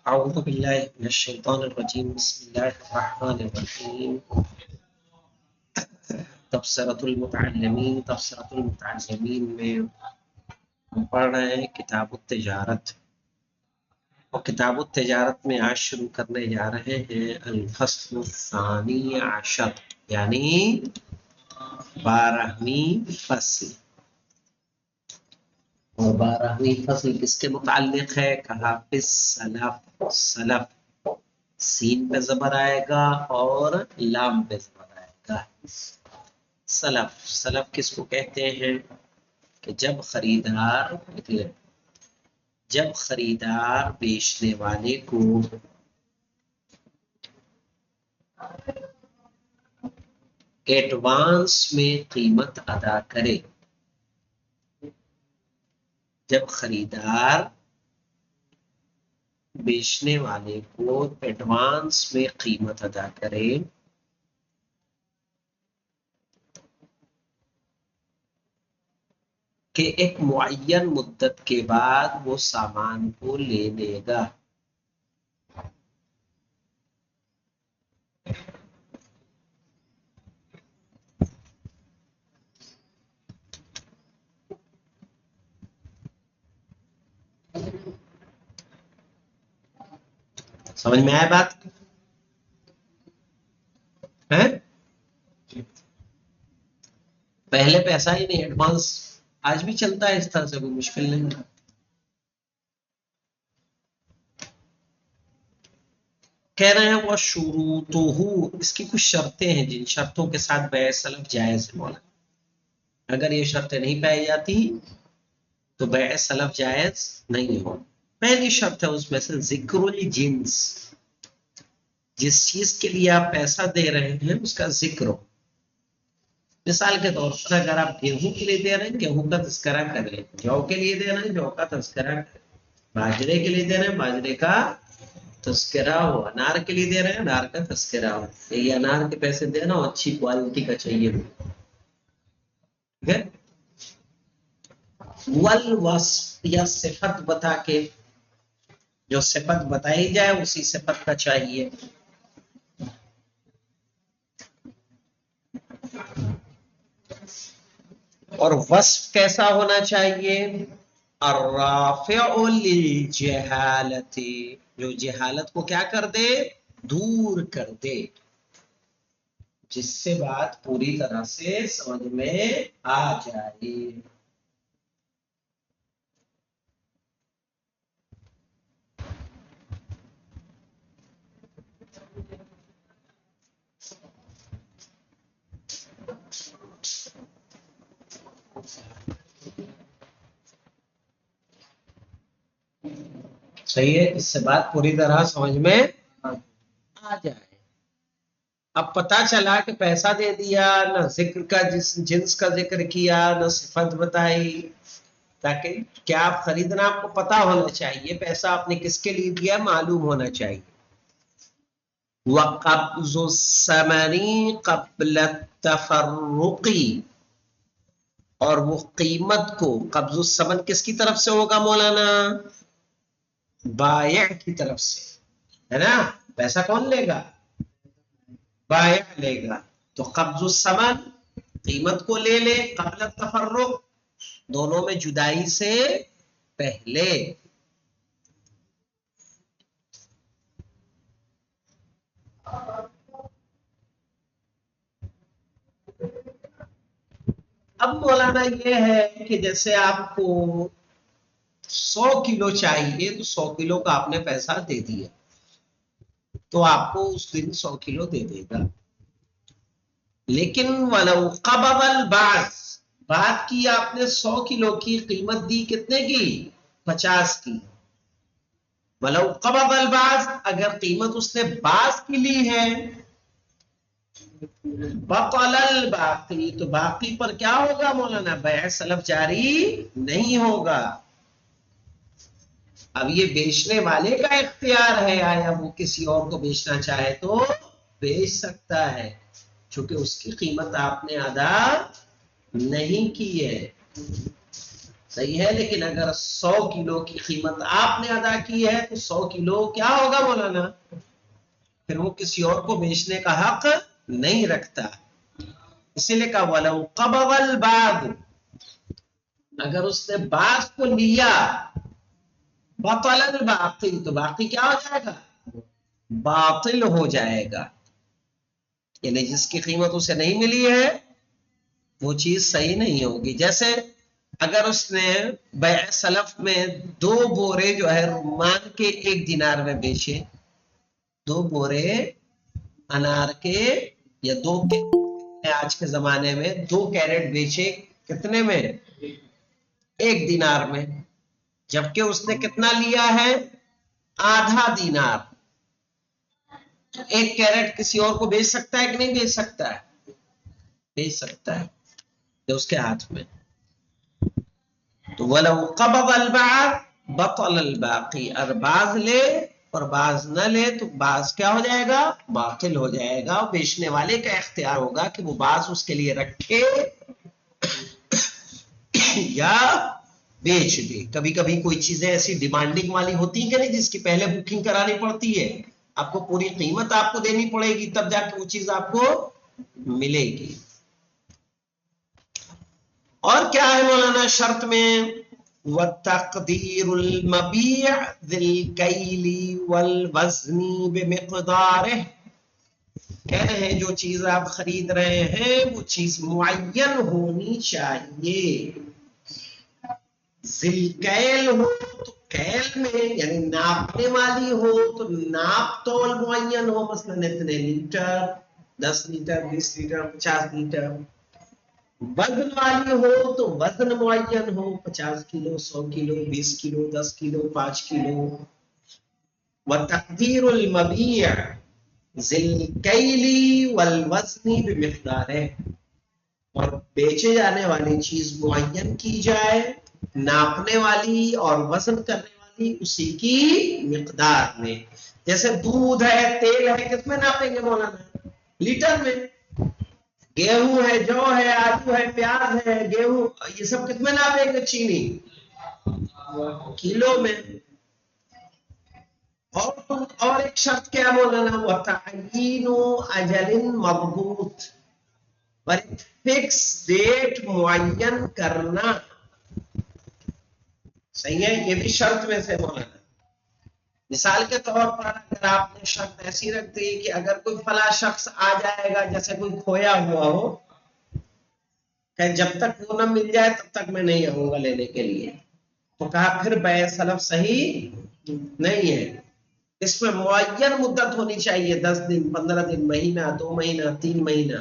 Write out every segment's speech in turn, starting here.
أعوذ بالله من الشيطان الرجيم بسم الله الرحمن الرحيم تبصرة المتعلمين میں ہم پڑھ رہے ہیں کتاب التجارت، اور کتاب التجارت میں آج شروع کرنے جا رہے ہیں الفصل الثانی عشر، یعنی 12ویں فصل۔ اور 12ویں فصل کس کے متعلق ہے؟ کہا بالسلف، سلف سین پہ زبر آئے گا اور لام پہ زبر آئے گا۔ سلف کس کو کہتے ہیں کہ جب خریدار بیچنے والے کو ایڈوانس میں قیمت ادا کرے، جب خریدار بیچنے والے کو ایڈوانس میں قیمت ادا کرے کہ ایک معین مدت کے بعد وہ سامان کو لے لے گا۔ سمجھ میں آیا بات ہے؟ پہلے پیسہ ہی نہیں، ایڈوانس آج بھی چلتا ہے اس طرح سے، کوئی مشکل نہیں ہے۔ کہہ رہے ہیں وہ شروطہ، اس کی کچھ شرطیں ہیں جن شرطوں کے ساتھ بیع سلف جائز ہے مولانا۔ اگر یہ شرطیں نہیں پائی جاتی تو بیع سلف جائز نہیں ہو۔ پہلی شرط ہے اس میں سے ذکر الجنس، جس چیز کے لیے آپ پیسہ دے رہے ہیں اس کا ذکر ہو۔ مثال کے طور پر اگر آپ گیہوں کے لیے دے رہے ہیں گیہوں کا تذکرہ کریں، جو کے لیے دے رہے ہیں جو کا تذکرہ کریں، باجرے کے لیے دے رہے ہیں باجرے کا تذکرہ ہو، انار کے لیے دے رہے ہیں انار کا تذکرہ ہو۔ یہ انار کے پیسے دینا ہو اچھی کوالٹی کا چاہیے، ٹھیک ہے۔ والوصف، یا صفت بتا کے، جو صفت بتائی جائے اسی صفت کا چاہیے۔ اور وصف کیسا ہونا چاہیے؟ الرافع للجہالت، جو جہالت کو کیا کر دے؟ دور کر دے، جس سے بات پوری طرح سے سمجھ میں آ جائے۔ صحیح ہے، اس سے بات پوری طرح سمجھ میں آ جائے۔ اب پتا چلا کہ پیسہ دے دیا، نہ ذکر کا جنس کا ذکر کیا، نہ صفت بتائی، تاکہ کیا آپ خریدنا آپ کو پتا ہونا چاہیے، پیسہ آپ نے کس کے لیے دیا معلوم ہونا چاہیے۔ وَقَبْضُ الثَّمَنِ قَبْلَ التَّفَرُّقِ، اور وہ قیمت کو، قبض الثمن کس کی طرف سے ہوگا مولانا؟ بائع کی طرف سے، ہے نا؟ پیسہ کون لے گا؟ بائع لے گا۔ تو قبض الثمن قیمت کو لے لے قبل التفرق، دونوں میں جدائی سے پہلے۔ اب مولانا یہ ہے کہ جیسے آپ کو 100 کلو چاہیے تو 100 کلو کا آپ نے پیسہ دے دیا، تو آپ کو اس دن 100 کلو دے دے گا۔ لیکن ولو قبض البعض، بات کی آپ نے 100 کلو کی، قیمت دی کتنے کی؟ 50 کی۔ ولو قبض البعض، اگر قیمت اس نے بعض کی لی ہے، بطل الباقی، تو باقی پر کیا ہوگا مولانا؟ بیع سلف جاری نہیں ہوگا۔ اب یہ بیچنے والے کا اختیار ہے، آیا وہ کسی اور کو بیچنا چاہے تو بیچ سکتا ہے، چونکہ اس کی قیمت آپ نے ادا نہیں کی ہے۔ صحیح ہے، لیکن اگر 100 کلو کی قیمت آپ نے ادا کی ہے تو 100 کلو کیا ہوگا مولانا؟ پھر وہ کسی اور کو بیچنے کا حق نہیں رکھتا. اسی لیے کہا وَلَوْ قَبَضَ الْبَعْضُ، اگر اس نے بعض کو لیا، بطل الباقی، تو باقی کیا ہو جائے گا؟ باطل ہو جائے گا. یعنی جس کی قیمت اسے نہیں ملی ہے وہ چیز صحیح نہیں ہوگی. جیسے اگر اس نے بیع سلف میں 2 بورے جو ہے رمان کے 1 دینار میں بیچے، 2 بورے انار کے یا 2 آج کے زمانے میں 2 کیرٹ بیچے، کتنے میں؟ 1 دینار میں. جبکہ اس نے کتنا لیا ہے؟ آدھا دینار. 1 کیرٹ کسی اور کو بیچ سکتا ہے کہ نہیں بیچ سکتا ہے؟ بیچ سکتا ہے، جو اس کے ہاتھ میں. تو وَلَوْ قَبَضَ الْبَعْضَ بَطَلَ الْبَاقِي، اگر بعض لے اور بعض نہ لے تو بعض کیا ہو جائے گا؟ باطل ہو جائے گا. بیچنے والے کا اختیار ہوگا کہ وہ بعض اس کے لیے رکھے یا بیچ دے. کبھی کبھی کوئی چیزیں ایسی ڈیمانڈنگ والی ہوتی ہیں کہ نہیں، جس کی پہلے بکنگ کرانی پڑتی ہے، آپ کو پوری قیمت آپ کو دینی پڑے گی تب جا کے وہ چیز آپ کو ملے گی. اور کیا ہے مولانا شرط میں؟ وَتَقْدِيرُ الْمَبِيعِ بِالْكَيْلِ وَالْوَزْنِ بِمِقْدَارِهِ، کہہ رہے ہیں جو چیز آپ خرید رہے ہیں وہ چیز معین ہونی چاہیے. ذِلْکَیل ہو تو کیل میں یعنی ناپنے والی ہو تو ناپ تول معین ہو، مثلا اتنے لیٹر، 10 لیٹر، 20 لیٹر، 50 لیٹر. وزن والی ہو تو وزن معین ہو، 50 کلو، 100 کلو، 20 کلو، 10 کلو، 5 کلو. وَتَقْدِيرُ الْمَبِيعِ ذِلْکَیْلِ وَالْوَزْنِ بِمِقْدَارِهِ، اور بیچے جانے والی چیز معین کی جائے، ناپنے والی اور وزن کرنے والی اسی کی مقدار میں. جیسے دودھ ہے، تیل ہے، کس میں ناپیں گے مولانا؟ لیٹر میں. گیہوں ہے، جو ہے، آلو ہے، پیاز ہے، گیہوں، یہ سب کس میں ناپیں گے؟ چینی، کلو میں. اور ایک شرط کیا مولانا؟ وَتَعْیِینُ أَجَلٍ مَضْبُوطٍ، پر فکس ڈیٹ معین کرنا. صحیح ہے، یہ بھی شرط میں سے مولانا. مثال کے طور پر اگر آپ نے شرط ایسی رکھ دی کہ اگر کوئی فلاں شخص آ جائے گا، جیسے کوئی کھویا ہوا ہو، کہ جب تک وہ نہ مل جائے تب تک میں نہیں آؤں گا لینے کے لیے، تو کہا پھر بیع سلف صحیح نہیں ہے. اس میں معین مدت ہونی چاہیے، 10 دن، 15 دن، مہینہ، 2 مہینہ، 3 مہینہ.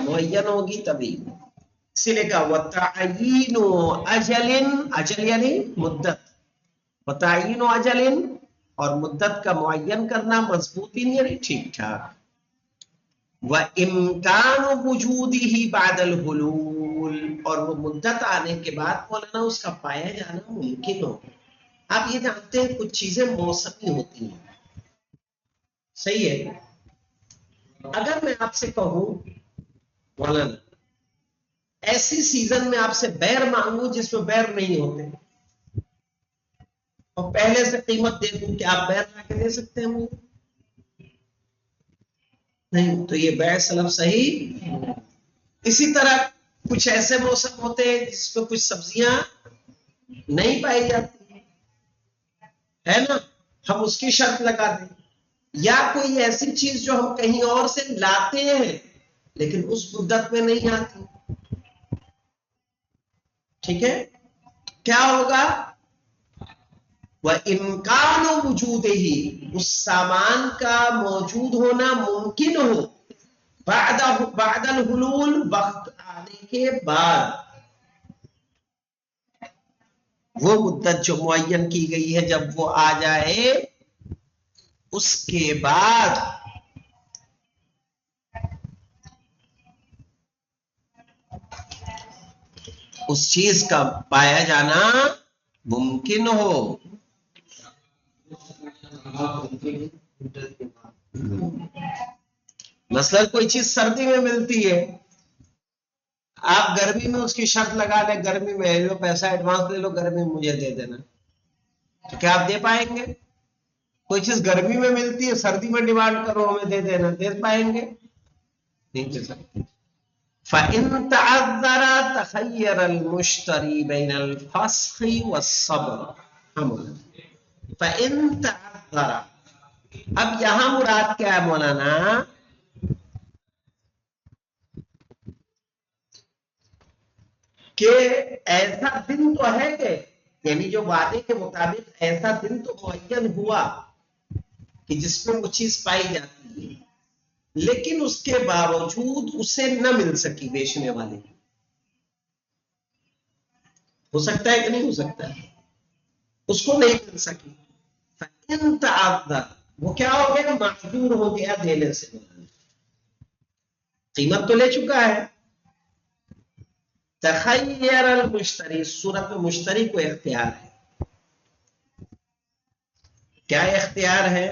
معین ہوگی تبھی. اسی لیے کہا وَتَعْیِینُ أَجَلٍ، اجل یعنی مدت. وَتَعْیِینُ أَجَلٍ، اور مدت کا معین کرنا، مضبوطین یعنی ٹھیک ٹھاک. وَإِمْكَانُ وُجُودِهِ بَعْدَ الْحُلُولِ، اور وہ مدت آنے کے بعد مولانا اس کا پایا جانا ممکن ہو. آپ یہ جانتے ہیں کچھ چیزیں موسمی ہوتی ہیں، صحیح ہے. اگر میں آپ سے کہوں مولانا ایسی سیزن میں آپ سے بیر مانگوں جس میں بیر نہیں ہوتے، اور پہلے سے قیمت دے دوں کہ آپ بیر لا کے دے سکتے ہیں مجھے؟ نہیں، تو یہ بیع سلف صحیح. اسی طرح کچھ ایسے موسم ہوتے ہیں جس میں کچھ سبزیاں نہیں پائی جاتی ہے نا، ہم اس کی شرط لگا دیں. یا کوئی ایسی چیز جو ہم کہیں اور سے لاتے ہیں لیکن اس مدت میں نہیں آتی، ٹھیک ہے، کیا ہوگا؟ وَإِمْكَانُ وُجُودِهِ، اس سامان کا موجود ہونا ممکن ہو، بعد الحلول، وقت آنے کے بعد. وہ مدت جو معین کی گئی ہے جب وہ آ جائے اس کے بعد اس چیز کا پایا جانا ممکن ہو. مثلا کوئی چیز سردی میں ملتی ہے آپ گرمی میں اس کی شرط لگا لیں، گرمی میں لو پیسہ ایڈوانس لے لو، گرمی میں مجھے دے دینا، تو کیا آپ دے پائیں گے؟ کوئی چیز گرمی میں ملتی ہے، سردی میں ڈیمانڈ کرو ہمیں دے دینا، دے پائیں گے؟ نہیں دے سکتے۔ فَإِن تَعَذَّرَ تَخَيَّرَ الْمُشْتَرِي بَيْنَ الْفَسْخِ وَالصَّبْرِ۔ فَإِن تَعَذَّرَ، اب یہاں مراد کیا ہے مولانا؟ کہ ایسا دن تو ہے کہ، یعنی جو وعدے کے مطابق ایسا دن تو معین ہوا کہ جس میں وہ چیز پائی جاتی ہے، لیکن اس کے باوجود اسے نہ مل سکی بیچنے والے کی، ہو سکتا ہے کہ نہیں ہو سکتا ہے؟ اس کو نہیں مل سکی، فَإِن تَعَذَّرَ، وہ کیا ہو گیا؟ معذور ہو گیا دینے سے، قیمت تو لے چکا ہے۔ تخیر المشتری، صورت میں مشتری کو اختیار ہے، کیا اختیار ہے؟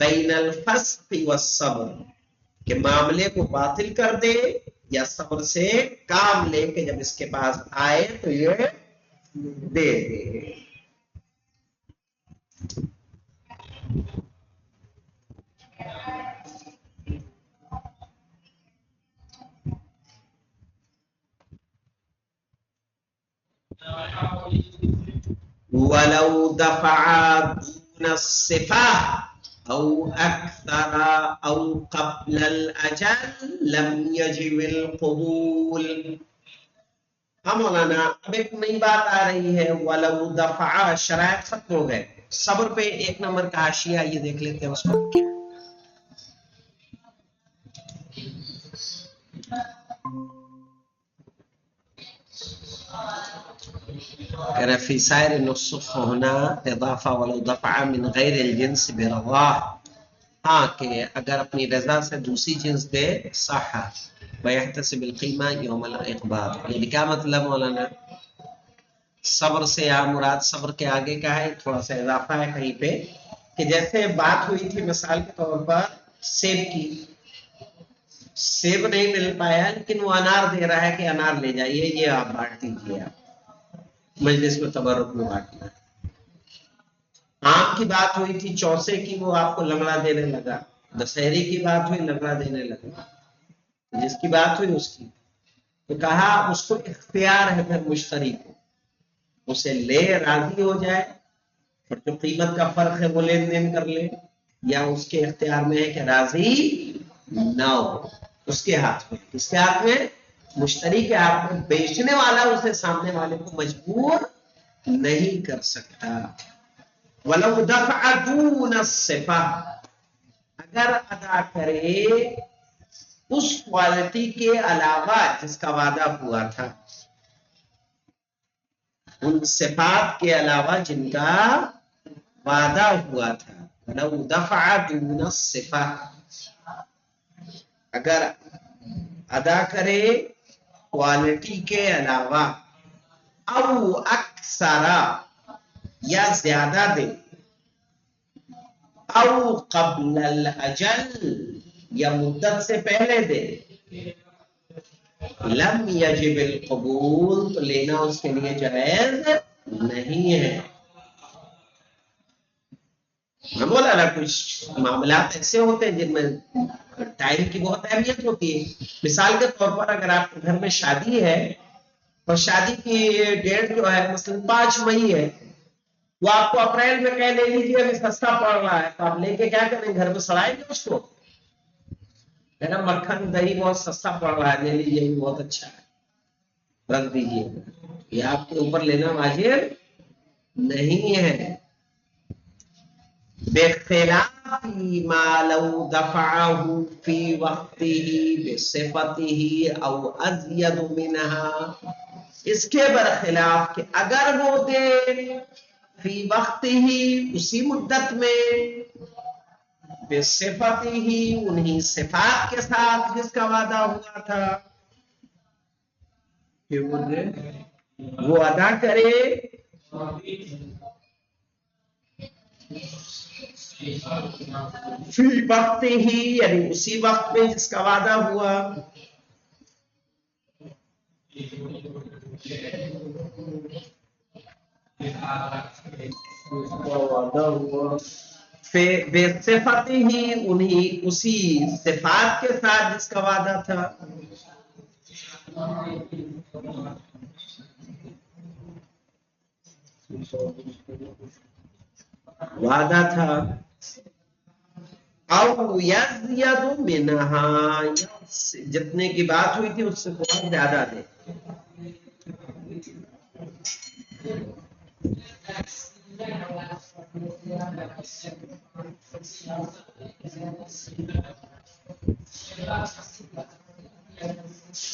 بین الفسق والصبر، کہ معاملے کو باطل کر دے یا صبر سے کام لے کے جب اس کے پاس آئے تو یہ دے دے۔ ولو دفع دون الصفة أو أكثر أو قبل الأجل لم يجب القبول۔ ہاں مولانا، اب ایک نئی بات آ رہی ہے، ولو دفع، شرائط ختم ہو گئے، صبر پہ 1 نمبر کا حاشیہ یہ دیکھ لیتے ہیں اس کو کیا ہے۔ فی سائر النصوص ہونا اضافہ ولو دفع من غیر الجنس برضا، ہاں کہ اگر اپنی رضا سے دوسری جنس دے صح ويحتسب القیمہ یوم الاقباض۔ یعنی کیا مطلب مولانا؟ صبر سے یہاں مراد صبر کے آگے کا ہے، تھوڑا سا اضافہ ہے کہیں پہ، کہ جیسے بات ہوئی تھی مثال کے طور پر سیب کی، سیب نہیں مل پایا لیکن وہ انار دے رہا ہے کہ انار لے جائیے، یہ آپ بانٹ دیجیے، آپ مجلس میں تبرک میں بانٹنا۔ آم کی بات ہوئی تھی چوسے کی، وہ آپ کو لنگڑا دینے لگا، دشہری کی بات ہوئی لنگڑا دینے لگا، جس کی بات ہوئی اس کی، تو کہا اس کو اختیار ہے پھر مشتری کو، اسے لے راضی ہو جائے اور جو قیمت کا فرق ہے وہ لین دین کر لے، یا اس کے اختیار میں ہے کہ راضی نہ ہو، اس کے ہاتھ میں، کس کے ہاتھ میں؟ مشتری کے ہاتھ میں، بیچنے والا اسے سامنے والے کو مجبور نہیں کر سکتا۔ ولو دفع دون الصفہ، اگر ادا کرے اس کوالٹی کے علاوہ جس کا وعدہ ہوا تھا، ان صفات کے علاوہ جن کا وعدہ ہوا تھا، ولو دفع دون الصفہ، اگر ادا کرے کوالٹی کے علاوہ، او اکثر، یا زیادہ دے، او قبل الاجل، یا مدت سے پہلے دے، لم یجب القبول، تو لینا اس کے لیے جائز نہیں ہے۔ میں بولا نا کچھ معاملات ایسے ہوتے ہیں جن میں ٹائم کی بہت اہمیت ہوتی ہے۔ مثال کے طور پر اگر آپ کے گھر میں شادی ہے اور شادی کی ڈیٹ جو ہے مثلا 5 مئی ہے، وہ آپ کو اپریل میں کہہ لے لیجیے ابھی سستا پڑ رہا ہے، تو آپ لے کے کیا کریں؟ گھر میں سڑائیں گے اس کو، میرا مکھن دہی بہت سستا پڑ رہا ہے، لے لیجیے بہت اچھا ہے، رکھ دیجیے، یہ آپ کے اوپر لینا واجب نہیں ہے۔ بخلاف ما لو دفعه في وقته بصفته او ازید منها، اس کے برخلاف کہ اگر وہ دے فی وقت ہی، اسی مدت میں، بصفت ہی، انہی صفات کے ساتھ جس کا وعدہ ہوا تھا، کہ وہ ادا کرے فی وقت ہی، یعنی اسی وقت میں جس کا وعدہ ہوا، بے صفت ہی انہی اسی صفات کے ساتھ جس کا وعدہ تھا. وعدہ تھا او یزید منہا، جتنے کی بات ہوئی تھی اس سے بہت زیادہ دے.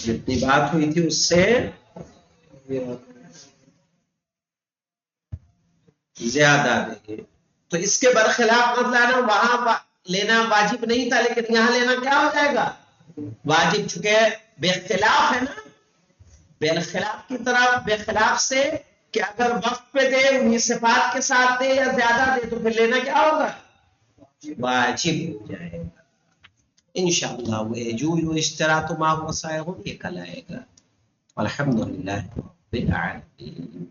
جتنی بات ہوئی تھی اس سے زیادہ دے. تو اس کے برخلاف مت لانا، وہاں لینا واجب نہیں تھا لیکن یہاں لینا کیا ہو جائے گا واجب، چونکہ بے اختلاف ہے نا. بے اختلاف کی طرف، بے اختلاف سے کہ اگر وقت پہ دے انہی صفات کے ساتھ دے یا زیادہ دے تو پھر لینا کیا ہوگا واجب ہو جائے گا. انشاءاللہ وہ جو اشتراط ما وسائے ہوں یہ کل آئے گا. الحمدللہ رب العالمین.